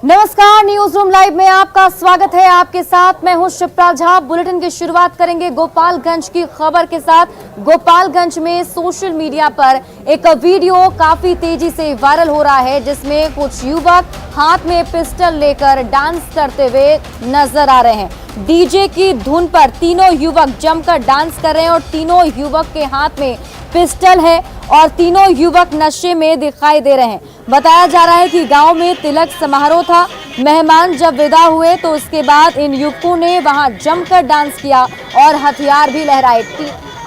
नमस्कार, news room live में आपका स्वागत है। आपके साथ मैं हूं शिप्रा झा। बुलेटिन की शुरुआत करेंगे गोपालगंज की खबर के साथ। गोपालगंज में सोशल मीडिया पर एक वीडियो काफी तेजी से वायरल हो रहा है, जिसमें कुछ युवक हाथ में पिस्टल लेकर डांस करते हुए नजर आ रहे हैं। डीजे की धुन पर तीनों युवक जमकर डांस कर रहे हैं और तीनों युवक के हाथ में पिस्टल है और तीनों युवक नशे में दिखाई दे रहे हैं। बताया जा रहा है कि गांव में तिलक समारोह था। मेहमान जब विदा हुए तो उसके बाद इन युवकों ने वहां जमकर डांस किया और हथियार भी लहराए।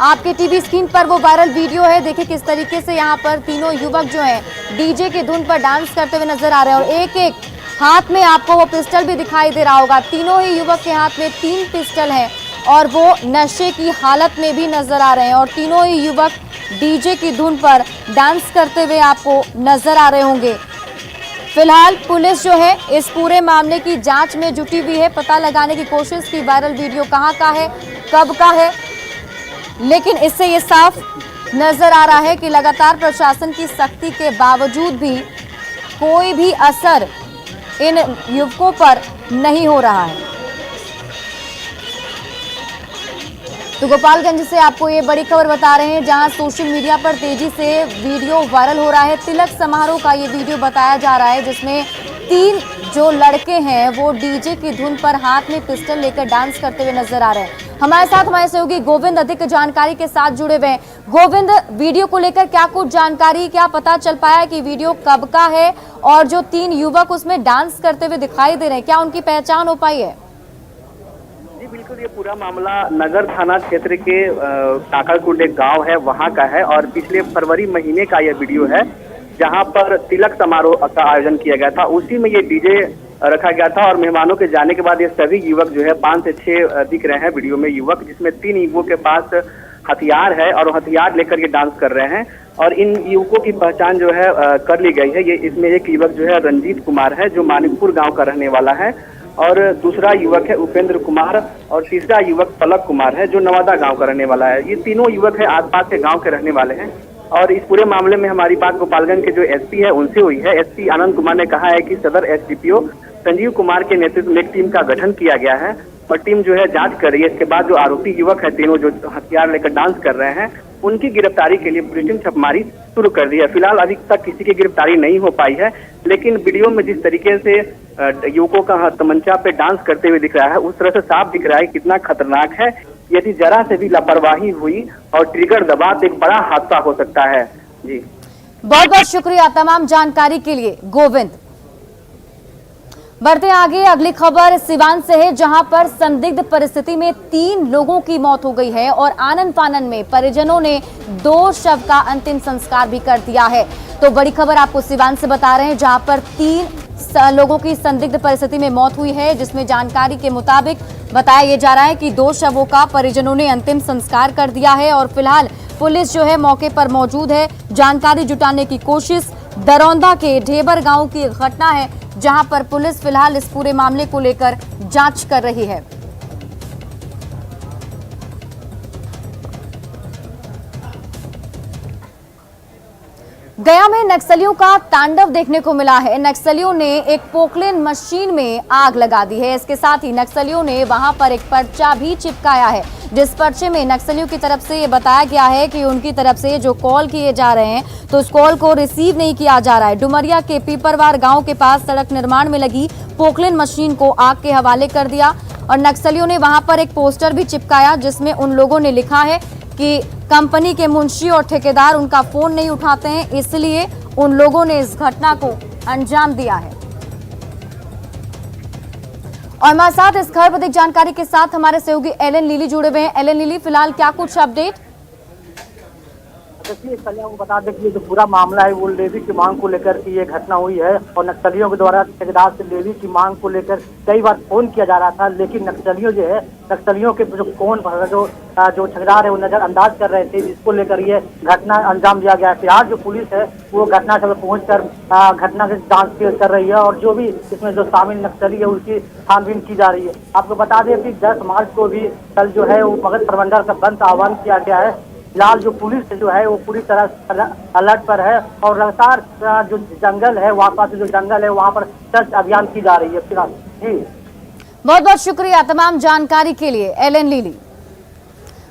आपके टीवी स्क्रीन पर वो वायरल वीडियो है। देखिए किस तरीके से यहाँ पर तीनों युवक जो हैं डीजे की धुन पर डांस करते हुए नजर आ रहे हैं और एक एक हाथ में आपको वो पिस्टल भी दिखाई दे रहा होगा। तीनों ही युवक के हाथ में 3 पिस्टल हैं और वो नशे की हालत में भी नजर आ रहे हैं और तीनों ही युवक डीजे की धुन पर डांस करते हुए आपको नजर आ रहे होंगे। फिलहाल पुलिस जो है इस पूरे मामले की जांच में जुटी हुई है, पता लगाने की कोशिश की वायरल वीडियो कहां का है, कब का है, लेकिन इससे ये साफ नजर आ रहा है कि लगातार प्रशासन की सख्ती के बावजूद भी कोई भी असर इन युवकों पर नहीं हो रहा है। तो गोपालगंज से आपको ये बड़ी खबर बता रहे हैं, जहां सोशल मीडिया पर तेजी से वीडियो वायरल हो रहा है। तिलक समारोह का ये वीडियो बताया जा रहा है, जिसमें 3 जो लड़के हैं वो डीजे की धुन पर हाथ में पिस्टल लेकर डांस करते हुए नजर आ रहे हैं। हमारे साथ हमारे सहयोगी गोविंद अधिक जानकारी के साथ जुड़े हुए हैं। गोविंद, वीडियो को लेकर क्या कुछ जानकारी, क्या पता चल पाया कि वीडियो कब का है और जो 3 युवक उसमें डांस करते हुए दिखाई दे रहे हैं, क्या उनकी पहचान हो पाई है? जी बिल्कुल, ये पूरा मामला नगर थाना क्षेत्र के काकड़कुंड एक गांव है, वहां का है और पिछले फरवरी महीने का यह वीडियो है, जहां पर तिलक समारोह का आयोजन किया गया था। उसी में ये डीजे रखा गया था और मेहमानों के जाने के बाद ये सभी युवक जो है 5 से 6 दिख रहे हैं वीडियो में युवक, जिसमें 3 युवकों के पास हथियार है और हथियार लेकर ये डांस कर रहे हैं और इन युवकों की पहचान जो है कर ली गई है। ये इसमें एक युवक जो है रंजीत कुमार है, जो मानिकपुर गाँव का रहने वाला है, और दूसरा युवक है उपेंद्र कुमार और तीसरा युवक पलक कुमार है, जो नवादा गांव का रहने वाला है। ये तीनों युवक है आसपास के गांव के रहने वाले हैं और इस पूरे मामले में हमारी बात गोपालगंज के जो एसपी है उनसे हुई है। एसपी आनंद कुमार ने कहा है कि सदर एसडीपीओ संजीव कुमार के नेतृत्व में एक टीम का गठन किया गया है और टीम जो है जांच कर रही है। इसके बाद जो आरोपी युवक है तीनों जो हथियार लेकर डांस कर रहे हैं, उनकी गिरफ्तारी के लिए पुलिस ने छापेमारी शुरू कर दी है। फिलहाल अभी तक किसी की गिरफ्तारी नहीं हो पाई है, लेकिन वीडियो में जिस तरीके से युवकों का तमंचा पे डांस करते हुए दिख रहा है, उस तरह से साफ दिख रहा है कितना खतरनाक है। यदि जरा से भी लापरवाही हुई और ट्रिगर दबा तो एक बड़ा हादसा हो सकता है। जी बहुत बहुत शुक्रिया तमाम जानकारी के लिए गोविंद। बढ़ते आगे, अगली खबर सिवान से है, जहां पर संदिग्ध परिस्थिति में 3 लोगों की मौत हो गई है और आनन फानन में परिजनों ने 2 शव का अंतिम संस्कार भी कर दिया है। तो बड़ी खबर आपको सिवान से बता रहे हैं, जहां पर 3 लोगों की संदिग्ध परिस्थिति में मौत हुई है, जिसमें जानकारी के मुताबिक बताया यह जा रहा है कि 2 शवों का परिजनों ने अंतिम संस्कार कर दिया है और फिलहाल पुलिस जो है मौके पर मौजूद है, जानकारी जुटाने की कोशिश। दरौंदा के ढेबर गांव की घटना है, जहां पर पुलिस फिलहाल इस पूरे मामले को लेकर जांच कर रही है। गया में नक्सलियों का तांडव देखने को मिला है। नक्सलियों ने एक पोकलेन मशीन में आग लगा दी है। इसके साथ ही नक्सलियों ने वहां पर एक पर्चा भी चिपकाया है, जिस पर्चे में नक्सलियों की तरफ से ये बताया गया है कि उनकी तरफ से जो कॉल किए जा रहे हैं तो उस कॉल को रिसीव नहीं किया जा रहा है। डुमरिया के पीपरवार गांव के पास सड़क निर्माण में लगी पोकलेन मशीन को आग के हवाले कर दिया और नक्सलियों ने वहां पर एक पोस्टर भी चिपकाया, जिसमें उन लोगों ने लिखा है कि कंपनी के मुंशी और ठेकेदार उनका फोन नहीं उठाते हैं, इसलिए उन लोगों ने इस घटना को अंजाम दिया है। और हमारे साथ इस खबर पर अधिक जानकारी के साथ हमारे सहयोगी एलन लीली जुड़े हुए हैं। एलन लीली, फिलहाल क्या कुछ अपडेट? देखिए, आपको बता दें कि ये जो पूरा मामला है वो लेवी की मांग को लेकर की ये घटना हुई है और नक्सलियों के द्वारा ठेकेदार से लेवी की मांग को लेकर कई बार फोन किया जा रहा था, लेकिन नक्सलियों के जो फोन जो ठेकेदार है वो नजरअंदाज कर रहे थे, जिसको लेकर ये घटना अंजाम दिया गया है। फिलहाल जो पुलिस है वो घटनास्थल पर पहुंचकर घटना की जांच कर रही है और जो भी इसमें जो शामिल नक्सली है उसकी छानबीन की जा रही है। आपको बता दें कि 10 मार्च को भी कल जो है वो मगध प्रमंडल का बंद आह्वान किया गया है फिलहाल जो पुलिस जो है वो पूरी तरह अलर्ट पर है और लगातार जो जंगल है वहाँ पर सर्च अभियान की जा रही है फिलहाल। जी बहुत बहुत शुक्रिया तमाम जानकारी के लिए एलन लीली।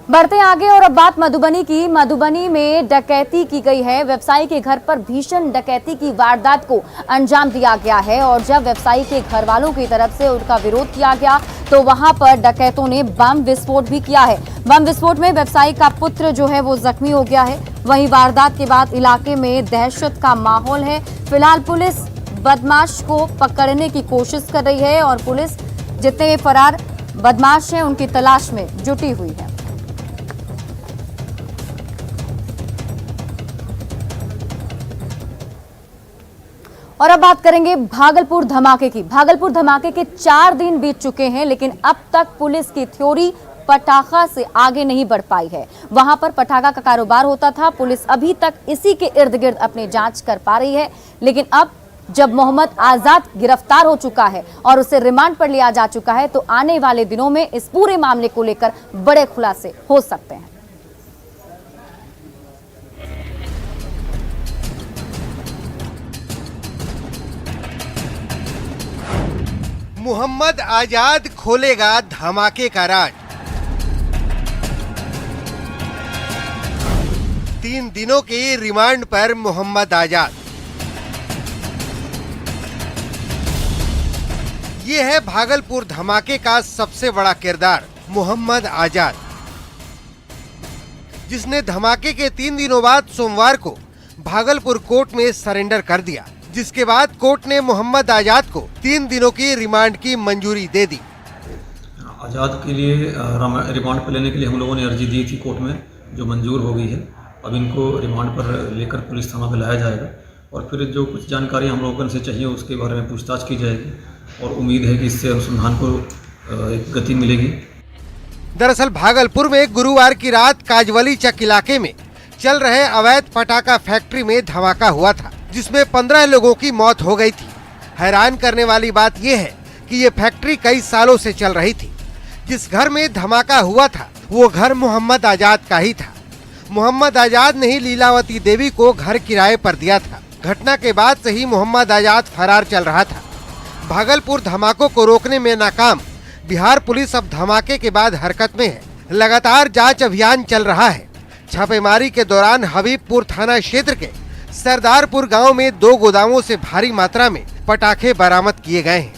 बढ़ते हैं आगे और अब बात मधुबनी की। मधुबनी में डकैती की गई है। व्यवसायी के घर पर भीषण डकैती की वारदात को अंजाम दिया गया है और जब व्यवसायी के घर वालों की तरफ से उनका विरोध किया गया तो वहां पर डकैतों ने बम विस्फोट भी किया है। बम विस्फोट में व्यवसायी का पुत्र जो है वो जख्मी हो गया है। वहीं वारदात के बाद इलाके में दहशत का माहौल है। फिलहाल पुलिस बदमाश को पकड़ने की कोशिश कर रही है और पुलिस जितने फरार बदमाश हैं उनकी तलाश में जुटी हुई है। और अब बात करेंगे भागलपुर धमाके की। भागलपुर धमाके के 4 दिन बीत चुके हैं लेकिन अब तक पुलिस की थ्योरी पटाखा से आगे नहीं बढ़ पाई है। वहां पर पटाखा का कारोबार होता था। पुलिस अभी तक इसी के इर्द गिर्द अपनी जांच कर पा रही है लेकिन अब जब मोहम्मद आजाद गिरफ्तार हो चुका है और उसे रिमांड पर लिया जा चुका है तो आने वाले दिनों में इस पूरे मामले को लेकर बड़े खुलासे हो सकते हैं। मोहम्मद आजाद खोलेगा धमाके का राज। 3 दिनों के रिमांड पर मोहम्मद आजाद। ये है भागलपुर धमाके का सबसे बड़ा किरदार मोहम्मद आजाद, जिसने धमाके के 3 दिनों बाद सोमवार को भागलपुर कोर्ट में सरेंडर कर दिया, जिसके बाद कोर्ट ने मोहम्मद आजाद को 3 दिनों की रिमांड की मंजूरी दे दी। आजाद के लिए रिमांड पर लेने के लिए हम लोगों ने अर्जी दी थी कोर्ट में, जो मंजूर हो गई है। अब इनको रिमांड पर लेकर पुलिस थाना पर लाया जाएगा और फिर जो कुछ जानकारी हम लोगों से चाहिए उसके बारे में पूछताछ की जाएगी और उम्मीद है कि इससे अनुसंधान को एक गति मिलेगी। दरअसल भागलपुर में गुरुवार की रात काजवली चक इलाके में चल रहे अवैध पटाखा फैक्ट्री में धमाका हुआ था, जिसमें 15 लोगों की मौत हो गई थी। हैरान करने वाली बात यह है कि ये फैक्ट्री कई सालों से चल रही थी। जिस घर में धमाका हुआ था वो घर मोहम्मद आजाद का ही था। मोहम्मद आजाद ने ही लीलावती देवी को घर किराए पर दिया था। घटना के बाद से ही मोहम्मद आजाद फरार चल रहा था। भागलपुर धमाकों को रोकने में नाकाम बिहार पुलिस अब धमाके के बाद हरकत में है। लगातार जांच अभियान चल रहा है। छापेमारी के दौरान हबीबपुर थाना क्षेत्र के सरदारपुर गांव में 2 गोदामों से भारी मात्रा में पटाखे बरामद किए गए हैं।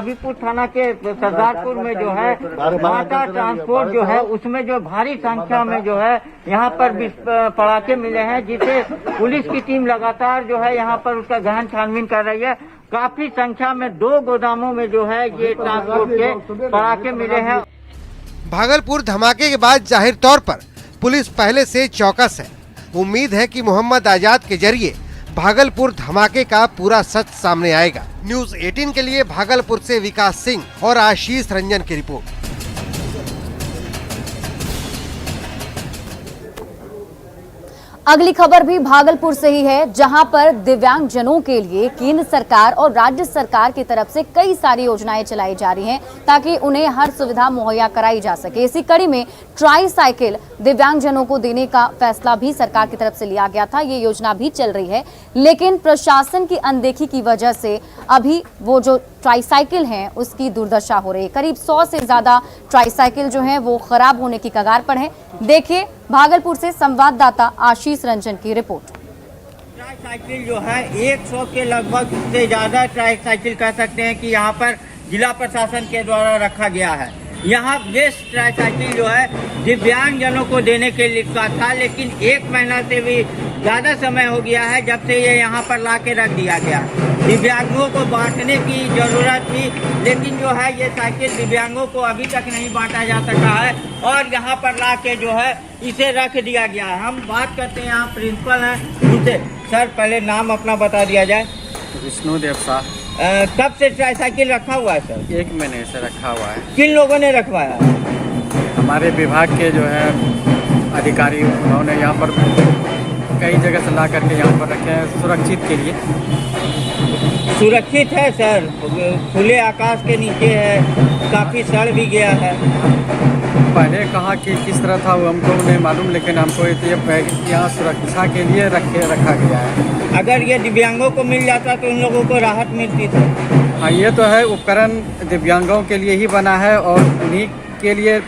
हबीबपुर थाना के सरदारपुर में जो है टाटा ट्रांसपोर्ट जो है उसमें जो भारी संख्या में जो है यहाँ पर पटाखे मिले हैं, जिसे पुलिस की टीम लगातार जो है यहाँ पर उसका गहन छानबीन कर रही है। काफी संख्या में 2 गोदामों में जो है ये ट्रांसपोर्ट के पटाखे मिले हैं। भागलपुर धमाके के बाद जाहिर तौर पर पुलिस पहले से चौकस है। उम्मीद है कि मोहम्मद आजाद के जरिए भागलपुर धमाके का पूरा सच सामने आएगा। न्यूज़ 18 के लिए भागलपुर से विकास सिंह और आशीष रंजन की रिपोर्ट। अगली खबर भी भागलपुर से ही है, जहां पर दिव्यांगजनों के लिए केंद्र सरकार और राज्य सरकार की तरफ से कई सारी योजनाएं चलाई जा रही हैं ताकि उन्हें हर सुविधा मुहैया कराई जा सके। इसी कड़ी में ट्राई साइकिल दिव्यांगजनों को देने का फैसला भी सरकार की तरफ से लिया गया था। ये योजना भी चल रही है लेकिन प्रशासन की अनदेखी की वजह से अभी वो जो ट्राई साइकिल हैं उसकी दुर्दशा हो रही है। करीब 100 से ज्यादा ट्राई साइकिल जो हैं वो खराब होने की कगार पर हैं। देखिए भागलपुर से संवाददाता आशीष रंजन की रिपोर्ट। ट्राई साइकिल जो है 100 के लगभग से ज्यादा ट्राई साइकिल कह सकते हैं कि यहाँ पर जिला प्रशासन के द्वारा रखा गया है। यहाँ ये ट्राई साइकिल जो है दिव्यांगजनों को देने के लिए का था, लेकिन 1 महीना से भी ज्यादा समय हो गया है जब से ये यहाँ पर ला के रख दिया गया। दिव्यांगों को बांटने की जरूरत थी, लेकिन जो है ये साइकिल दिव्यांगों को अभी तक नहीं बांटा जा सका है और यहाँ पर ला के जो है इसे रख दिया गया है। हम बात करते हैं यहाँ प्रिंसिपल हैं उनसे। सर पहले नाम अपना बता दिया जाए। विष्णुदेव शाह। कब से ट्राई साइकिल रखा हुआ है सर? 1 महीने से रखा हुआ है। किन लोगों ने रखवाया है? हमारे विभाग के जो है अधिकारी, उन्होंने यहाँ पर कई जगह से ला करके यहाँ पर रखे हैं सुरक्षित के लिए। सुरक्षित है सर, खुले आकाश के नीचे है, काफी सड़ भी गया है। पहले कहाँ कि किस तरह था वो हमको नहीं मालूम, लेकिन हमको ये बैग यहाँ सुरक्षा के लिए रखा गया है। अगर ये दिव्यांगों को मिल जाता तो उन लोगों को राहत मिलती थी। हाँ, ये तो है, उपकरण दिव्यांगों के लिए ही बना है और उन्हीं के लिए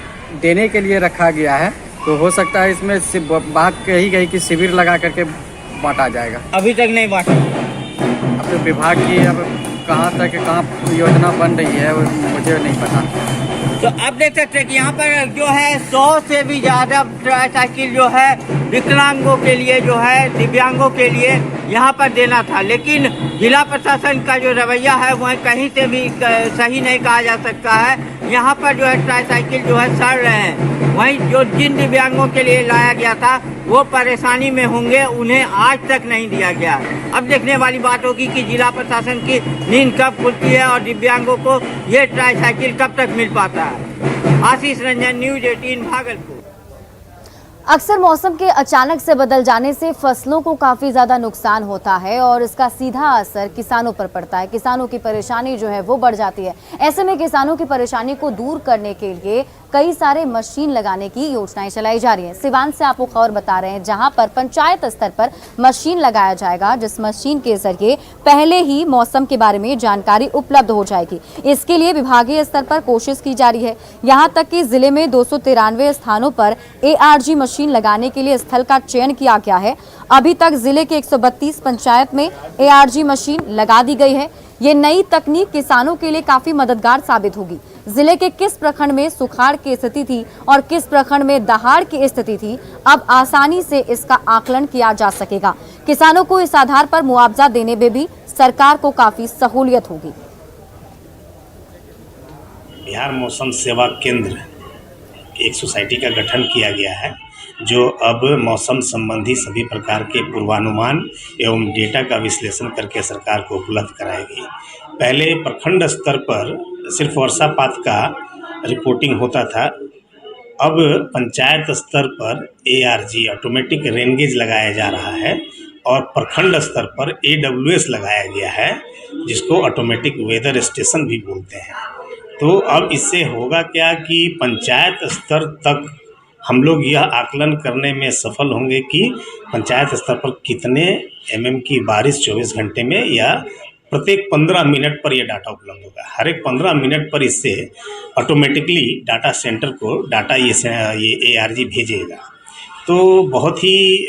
देने के लिए रखा गया है। तो हो सकता है इसमें बात कही गई कि शिविर लगा करके बांटा जाएगा। अभी तक नहीं बांटा। अब तो विभाग की अब कहाँ योजना बन रही है वो मुझे नहीं पता। तो आप देख सकते हैं कि यहाँ पर जो है 100 से भी ज़्यादा ट्राईसाइकिल जो है विकलांगों के लिए जो है दिव्यांगों के लिए यहाँ पर देना था, लेकिन जिला प्रशासन का जो रवैया है वह कहीं से भी सही नहीं कहा जा सकता है। यहाँ पर जो है ट्राईसाइकिल जो है सड़ रहे हैं, वहीं जो जिन दिव्यांगों के लिए लाया गया था वो परेशानी में होंगे, उन्हें आज तक नहीं दिया गया। अब देखने वाली बात होगी कि जिला प्रशासन की नींद कब खुलती है और दिव्यांगों को ये ट्राईसाइकिल कब तक मिल पाता है। आशीष रंजन, न्यूज 18 भागलपुर। अक्सर मौसम के अचानक से बदल जाने से फसलों को काफी ज्यादा नुकसान होता है और इसका सीधा असर किसानों पर पड़ता है। किसानों की परेशानी जो है वो बढ़ जाती है। ऐसे में किसानों की परेशानी को दूर करने के लिए कई सारे मशीन लगाने की योजनाएं चलाई जा रही हैं। सिवान से आपको खबर बता रहे हैं, जहां पर पंचायत स्तर पर मशीन लगाया जाएगा, जिस मशीन के जरिए पहले ही मौसम के बारे में जानकारी उपलब्ध हो जाएगी। इसके लिए विभागीय स्तर पर कोशिश की जा रही है। यहां तक कि जिले में 293 स्थानों पर ARG मशीन लगाने के लिए स्थल का चयन किया गया है। अभी तक जिले के 132 पंचायत में ARG मशीन लगा दी गई है। ये नई तकनीक किसानों के लिए काफी मददगार साबित होगी। जिले के किस प्रखंड में सुखाड़ की स्थिति थी और किस प्रखंड में दहाड़ की स्थिति थी, अब आसानी से इसका आकलन किया जा सकेगा। किसानों को इस आधार पर मुआवजा देने में भी सरकार को काफी सहूलियत होगी। बिहार मौसम सेवा केंद्र एक सोसाइटी का गठन किया गया है, जो अब मौसम संबंधी सभी प्रकार के पूर्वानुमान एवं डेटा का विश्लेषण करके सरकार को उपलब्ध कराएगी। पहले प्रखंड स्तर पर सिर्फ वर्षापात का रिपोर्टिंग होता था, अब पंचायत स्तर पर ARG ऑटोमेटिक रेनगेज लगाया जा रहा है और प्रखंड स्तर पर AWS लगाया गया है, जिसको ऑटोमेटिक वेदर स्टेशन भी बोलते हैं। तो अब इससे होगा क्या कि पंचायत स्तर तक हम लोग यह आकलन करने में सफल होंगे कि पंचायत स्तर पर कितने mm की बारिश 24 घंटे में, या प्रत्येक 15 मिनट पर यह डाटा उपलब्ध होगा। हर एक 15 मिनट पर इससे ऑटोमेटिकली डाटा सेंटर को डाटा ये ARG भेजेगा। तो बहुत ही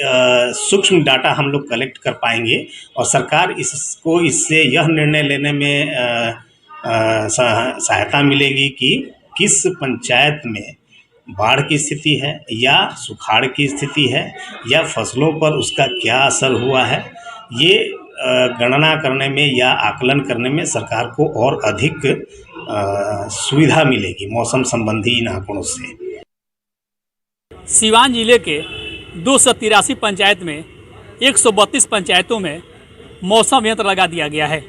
सूक्ष्म डाटा हम लोग कलेक्ट कर पाएंगे और सरकार इससे यह निर्णय लेने में सहायता मिलेगी कि किस पंचायत में बाढ़ की स्थिति है या सुखाड़ की स्थिति है या फसलों पर उसका क्या असर हुआ है। ये गणना करने में या आकलन करने में सरकार को और अधिक सुविधा मिलेगी मौसम संबंधी इन आंकड़ों से। सिवान जिले के 283 पंचायत में 132 पंचायतों में मौसम यंत्र लगा दिया गया है।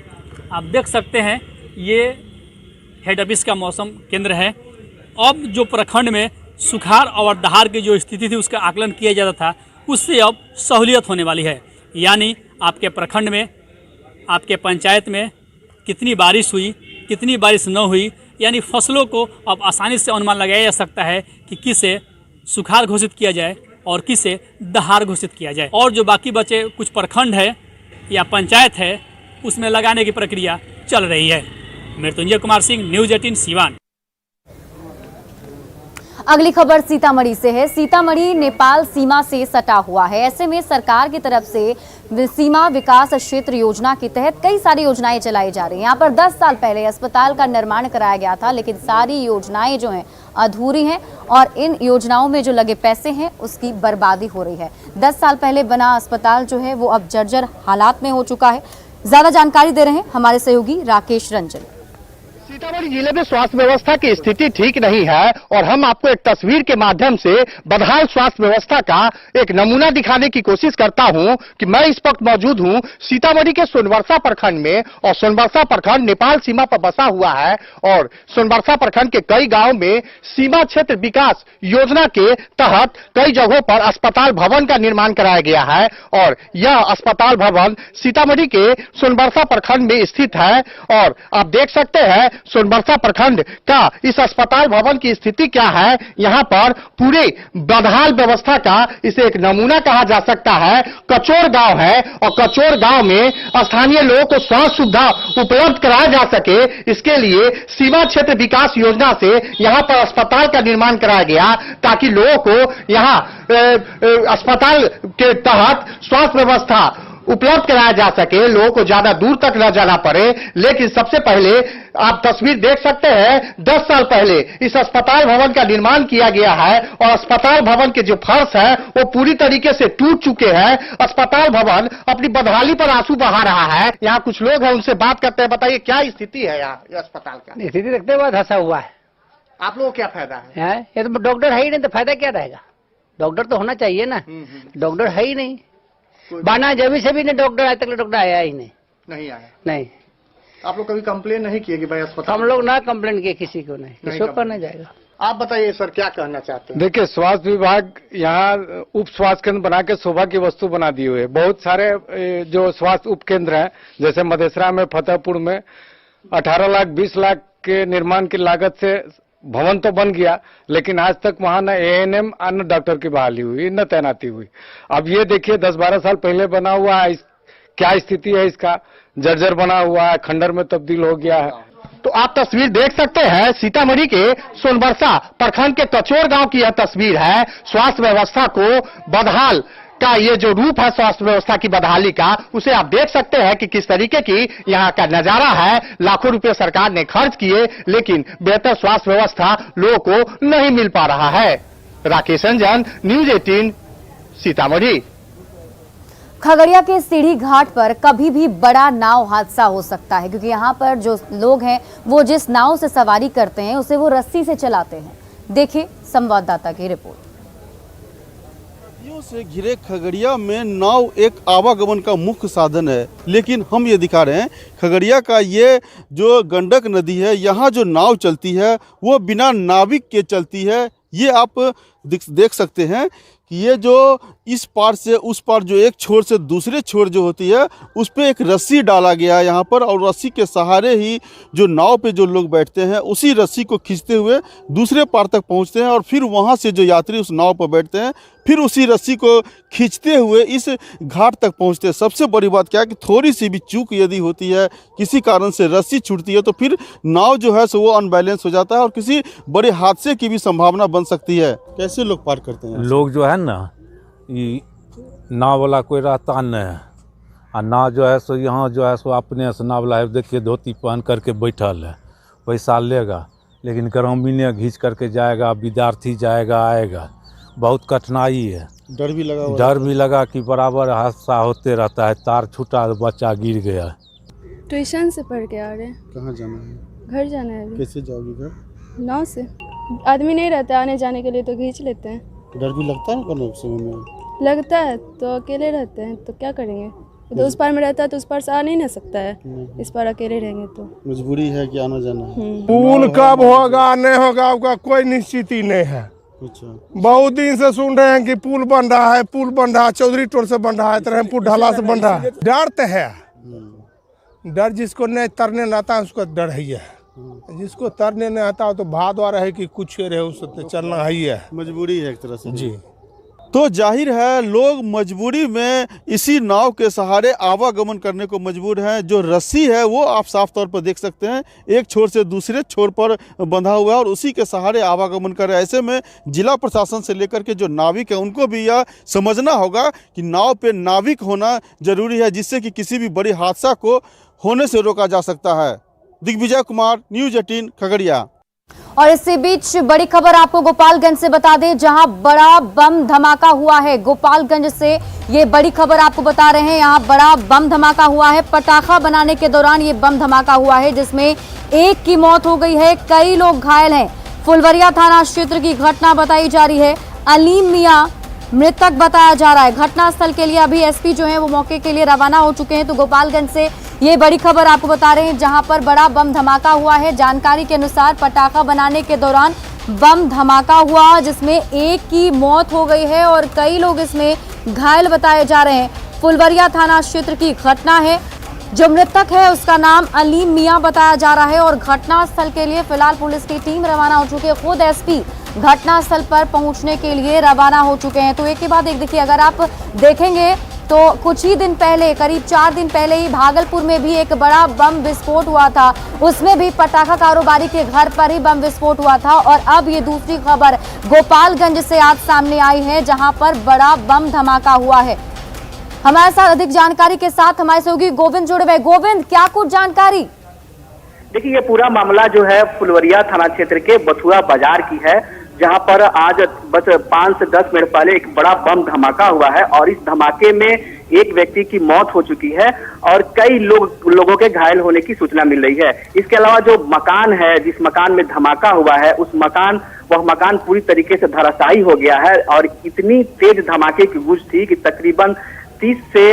आप देख सकते हैं, ये हेड ऑफिस का मौसम केंद्र है। अब जो प्रखंड में सुखाड़ और दहाड़ की जो स्थिति थी उसका आकलन किया जाता था, उससे अब सहूलियत होने वाली है। यानी आपके प्रखंड में, आपके पंचायत में कितनी बारिश हुई, कितनी बारिश न हुई, यानी फसलों को अब आसानी से अनुमान लगाया जा सकता है कि किसे सुखाड़ घोषित किया जाए और किसे दहाड़ घोषित किया जाए। और जो बाकी बचे कुछ प्रखंड है या पंचायत है, उसमें लगाने की प्रक्रिया चल रही है। मृत्युंजय कुमार सिंह, न्यूज 18 सिवान। अगली खबर सीतामढ़ी से है। सीतामढ़ी नेपाल सीमा से सटा हुआ है। ऐसे में सरकार की तरफ से सीमा विकास क्षेत्र योजना के तहत कई सारी योजनाएं चलाई जा रही हैं। यहाँ पर 10 साल पहले अस्पताल का निर्माण कराया गया था, लेकिन सारी योजनाएं जो हैं अधूरी हैं और इन योजनाओं में जो लगे पैसे हैं उसकी बर्बादी हो रही है। 10 साल पहले बना अस्पताल जो है वो अब जर्जर हालात में हो चुका है। ज्यादा जानकारी दे रहे हैं हमारे सहयोगी राकेश रंजन। सीतामढ़ी जिले में स्वास्थ्य व्यवस्था की स्थिति ठीक नहीं है और हम आपको एक तस्वीर के माध्यम से बदहाल स्वास्थ्य व्यवस्था का एक नमूना दिखाने की कोशिश करता हूं कि मैं इस वक्त मौजूद हूं सीतामढ़ी के सोनबरसा प्रखंड में और सोनबरसा प्रखंड नेपाल सीमा पर बसा हुआ है और सोनबरसा प्रखंड के कई गांव में सीमा क्षेत्र विकास योजना के तहत कई जगहों पर अस्पताल भवन का निर्माण कराया गया है और यह अस्पताल भवन सीतामढ़ी के सोनबरसा प्रखंड में स्थित है। और आप देख सकते हैं सोनबरसा प्रखंड का इस अस्पताल भवन की स्थिति क्या है। यहाँ पर पूरे बदहाल व्यवस्था का इसे एक नमूना कहा जा सकता है। कचोर गांव है और कचोर गांव में स्थानीय लोगों को स्वास्थ्य सुविधा उपलब्ध कराया जा सके, इसके लिए सीमा क्षेत्र विकास योजना से यहाँ पर अस्पताल का निर्माण कराया गया, ताकि लोगों को यहाँ अस्पताल के तहत स्वास्थ्य व्यवस्था उपलब्ध कराया जा सके, लोगों को ज्यादा दूर तक न जाना पड़े। लेकिन सबसे पहले आप तस्वीर देख सकते हैं, 10 साल पहले इस अस्पताल भवन का निर्माण किया गया है और अस्पताल भवन के जो फर्श है वो पूरी तरीके से टूट चुके हैं। अस्पताल भवन अपनी बदहाली पर आंसू बहा रहा है। यहाँ कुछ लोग हैं, उनसे बात करते हैं। बताइए क्या स्थिति है यहाँ अस्पताल का? स्थिति देखते हुए धंसा हुआ है। आप लोगों को क्या फायदा है? ये तो डॉक्टर है ही नहीं, तो फायदा क्या रहेगा? डॉक्टर तो होना चाहिए ना। डॉक्टर है ही नहीं, बाना जब से भी नहीं डॉक्टर, आज तक डॉक्टर आया ही नहीं आया। नहीं। आप लोग कभी कंप्लेन नहीं किए कि भाई अस्पताल? हम लोग ना कंप्लेन किए किसी को, नहीं किसी को करना जाएगा। आप बताइए सर, क्या कहना चाहते हैं? देखिए, स्वास्थ्य विभाग यहाँ उप स्वास्थ्य केंद्र बना के शोभा की वस्तु बना दी हुई है। बहुत सारे जो स्वास्थ्य उप केंद्र हैं, जैसे मधेसरा में, फतेहपुर में 18 लाख 20 लाख के निर्माण की लागत से भवन तो बन गया, लेकिन आज तक वहां न ANM अन्य डॉक्टर की बहाली हुई, न तैनाती हुई। अब ये देखिए 10-12 साल पहले बना हुआ है, क्या स्थिति है इसका? जर्जर बना हुआ है, खंडर में तब्दील हो गया है। तो आप तस्वीर देख सकते हैं, सीतामढ़ी के सोनबरसा प्रखंड के कचोर गांव की यह तस्वीर है। स्वास्थ्य व्यवस्था को बदहाल का ये जो रूप है स्वास्थ्य व्यवस्था की बदहाली का, उसे आप देख सकते हैं कि किस तरीके की यहाँ का नजारा है। लाखों रुपए सरकार ने खर्च किए, लेकिन बेहतर स्वास्थ्य व्यवस्था लोगों को नहीं मिल पा रहा है। राकेश रंजन, न्यूज 18, सीतामढ़ी। खगड़िया के सीढ़ी घाट पर कभी भी बड़ा नाव हादसा हो सकता है, क्योंकि यहाँ पर जो लोग हैं वो जिस नाव से सवारी करते हैं उसे वो रस्सी से चलाते हैं। देखिए संवाददाता की रिपोर्ट। से घिरे खगड़िया में नाव एक आवागमन का मुख्य साधन है, लेकिन हम ये दिखा रहे हैं खगड़िया का ये जो गंडक नदी है, यहाँ जो नाव चलती है वो बिना नाविक के चलती है। ये आप देख सकते हैं कि ये जो इस पार से उस पार जो एक छोर से दूसरे छोर जो होती है उस पे एक रस्सी डाला गया है यहाँ पर, और रस्सी के सहारे ही जो नाव पे जो लोग बैठते हैं उसी रस्सी को खींचते हुए दूसरे पार तक पहुँचते हैं, और फिर वहाँ से जो यात्री उस नाव पर बैठते हैं फिर उसी रस्सी को खींचते हुए इस घाट तक पहुँचते हैं। सबसे बड़ी बात क्या है कि थोड़ी सी भी चूक यदि होती है, किसी कारण से रस्सी छूटती है, तो फिर नाव जो है सो वो अनबैलेंस हो जाता है और किसी बड़े हादसे की भी संभावना बन सकती है। कैसे लोग पार करते हैं? लोग जो है ना, नाव वाला कोई रहता नहीं है, और नाव जो है सो यहाँ जो है सो अपने से नाव वाला है, देखिए धोती पहन करके बैठल है, पैसा लेगा, लेकिन ग्रामीण घींच करके जाएगा, विद्यार्थी जाएगा आएगा, बहुत कठिनाई है। डर भी लगा कि बराबर हादसा होते रहता है, तार छूटा बच्चा गिर गया। ट्यूशन से पढ़ के आ रहे हैं। कहाँ जाना है? घर जाना है अभी। कैसे जाओगे घर? नाव से। आदमी नहीं रहता आने जाने के लिए तो खींच लेते हैं। डर भी लगता है कोनो समय में? लगता है, तो अकेले रहते हैं तो क्या करेंगे? तो उस पार में रहता है तो उस पार से आ नहीं ना सकता है, इस पार अकेले रहेंगे तो मजबूरी है कि आना जाना है। पुल कब होगा नहीं होगा उसका कोई निश्चित ही नहीं है। बहुत दिन से सुन रहे हैं कि पुल बन रहा है, पुल बन रहा है, चौधरी टोल से बन रहा है, तरहमपुर ढाला से बन रहा है। डर तो है, डर जिसको नहीं तरने नहीं आता उसको डर ही है, जिसको तरने नहीं आता हो तो भादवा रहे कि कुछ रहे उससे तो चलना ही है। मजबूरी है एक तरह से जी। तो जाहिर है लोग मजबूरी में इसी नाव के सहारे आवागमन करने को मजबूर हैं। जो रस्सी है वो आप साफ तौर पर देख सकते हैं, एक छोर से दूसरे छोर पर बंधा हुआ है और उसी के सहारे आवागमन कर रहे हैं। ऐसे में जिला प्रशासन से लेकर के जो नाविक है उनको भी यह समझना होगा कि नाव पे नाविक होना जरूरी है, जिससे कि किसी भी बड़ी हादसा को होने से रोका जा सकता है। दिग्विजय कुमार, न्यूज 18 खगड़िया। और इसी बीच बड़ी खबर आपको गोपालगंज से बता दें, जहां बड़ा बम धमाका हुआ है। गोपालगंज से ये बड़ी खबर आपको बता रहे हैं, यहां बड़ा बम धमाका हुआ है। पटाखा बनाने के दौरान ये बम धमाका हुआ है, जिसमें एक की मौत हो गई है, कई लोग घायल हैं। फुलवरिया थाना क्षेत्र की घटना बताई जा रही है। अलीम मियां मृतक बताया जा रहा है। घटनास्थल के लिए अभी एसपी जो है वो मौके के लिए रवाना हो चुके हैं। तो गोपालगंज से ये बड़ी खबर आपको बता रहे हैं, जहां पर बड़ा बम धमाका हुआ है। जानकारी के अनुसार पटाखा बनाने के दौरान बम धमाका हुआ, जिसमें एक की मौत हो गई है और कई लोग इसमें घायल बताए जा रहे हैं। फुलवरिया थाना क्षेत्र की घटना है। जो मृतक है उसका नाम अलीम मियां बताया जा रहा है और घटनास्थल के लिए फिलहाल पुलिस की टीम रवाना हो चुकी है। खुद एसपी घटनास्थल पर पहुंचने के लिए रवाना हो चुके हैं। तो एक के बाद एक देखिए, अगर आप देखेंगे तो कुछ ही दिन पहले, करीब 4 दिन पहले ही भागलपुर में भी एक बड़ा बम विस्फोट हुआ था। उसमें भी पटाखा कारोबारी के घर पर ही बम विस्फोट हुआ था। और अब ये दूसरी खबर गोपालगंज से आज सामने आई है, जहां पर बड़ा बम धमाका हुआ है। हमारे साथ अधिक जानकारी के साथ हमारे सहयोगी गोविंद जुड़े हुए। गोविंद, क्या कुछ जानकारी? देखिए, ये पूरा मामला जो है फुलवरिया थाना क्षेत्र के बथुआ बाजार की है, जहां पर आज बस 5 से 10 मिनट पहले एक बड़ा बम धमाका हुआ है और इस धमाके में एक व्यक्ति की मौत हो चुकी है और कई लोगों के घायल होने की सूचना मिल रही है। इसके अलावा जो मकान है, जिस मकान में धमाका हुआ है, वह मकान पूरी तरीके से धराशायी हो गया है और इतनी तेज धमाके की गूंज थी कि तकरीबन 30 से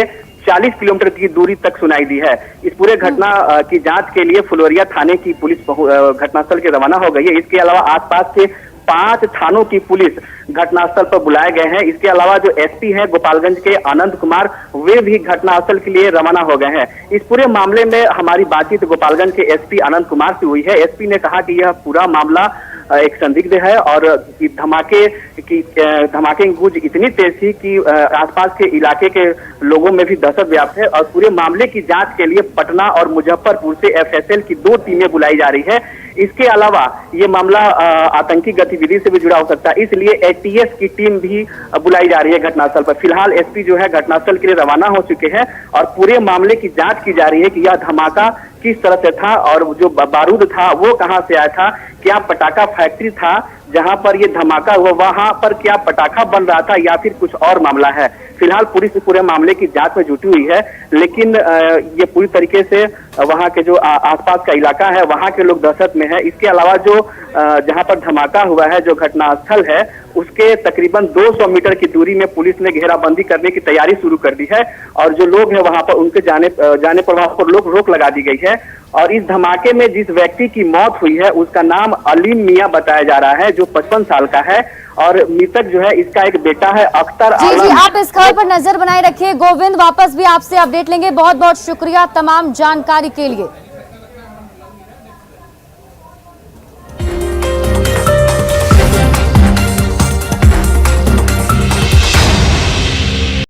40 किलोमीटर की दूरी तक सुनाई दी है। इस पूरे घटना की जांच के लिए फुलवरिया थाने की पुलिस घटनास्थल के रवाना हो गई है। इसके अलावा आसपास के 5 थानों की पुलिस घटनास्थल पर बुलाए गए हैं। इसके अलावा जो एसपी हैं गोपालगंज के आनंद कुमार, वे भी घटनास्थल के लिए रवाना हो गए हैं। इस पूरे मामले में हमारी बातचीत गोपालगंज के एसपी आनंद कुमार से हुई है। एसपी ने कहा कि यह पूरा मामला एक संदिग्ध है और धमाके की गूंज इतनी तेज थी कि आसपास के इलाके के लोगों में भी दहशत व्याप्त है और पूरे मामले की जांच के लिए पटना और मुजफ्फरपुर से एफएसएल की 2 टीमें बुलाई जा रही है। इसके अलावा ये मामला आतंकी गतिविधि से भी जुड़ा हो सकता है, इसलिए एटीएस की टीम भी बुलाई जा रही है घटनास्थल पर। फिलहाल एसपी जो है घटनास्थल के लिए रवाना हो चुके हैं और पूरे मामले की जांच की जा रही है कि यह धमाका किस तरह से था और जो बारूद था वो कहां से आया था। क्या पटाखा फैक्ट्री था जहां पर ये धमाका हुआ, वहां पर क्या पटाखा बन रहा था या फिर कुछ और मामला है? फिलहाल पुलिस पूरे मामले की जांच में जुटी हुई है, लेकिन ये पूरी तरीके से वहां के जो आसपास का इलाका है वहां के लोग दहशत में है। इसके अलावा जो जहां पर धमाका हुआ है, जो घटनास्थल है, उसके तकरीबन 200 मीटर की दूरी में पुलिस ने घेराबंदी करने की तैयारी शुरू कर दी है और जो लोग हैं वहां पर उनके जाने पर वहां पर रोक लगा दी गई है। और इस धमाके में जिस व्यक्ति की मौत हुई है उसका नाम अलीम मियां बताया जा रहा है, जो 55 साल का है और मृतक जो है इसका एक बेटा है अख्तर आलम। जी, आप इस खबर पर नजर बनाए रखिए। गोविंद, वापस भी आपसे अपडेट लेंगे। बहुत बहुत शुक्रिया तमाम जानकारी के लिए।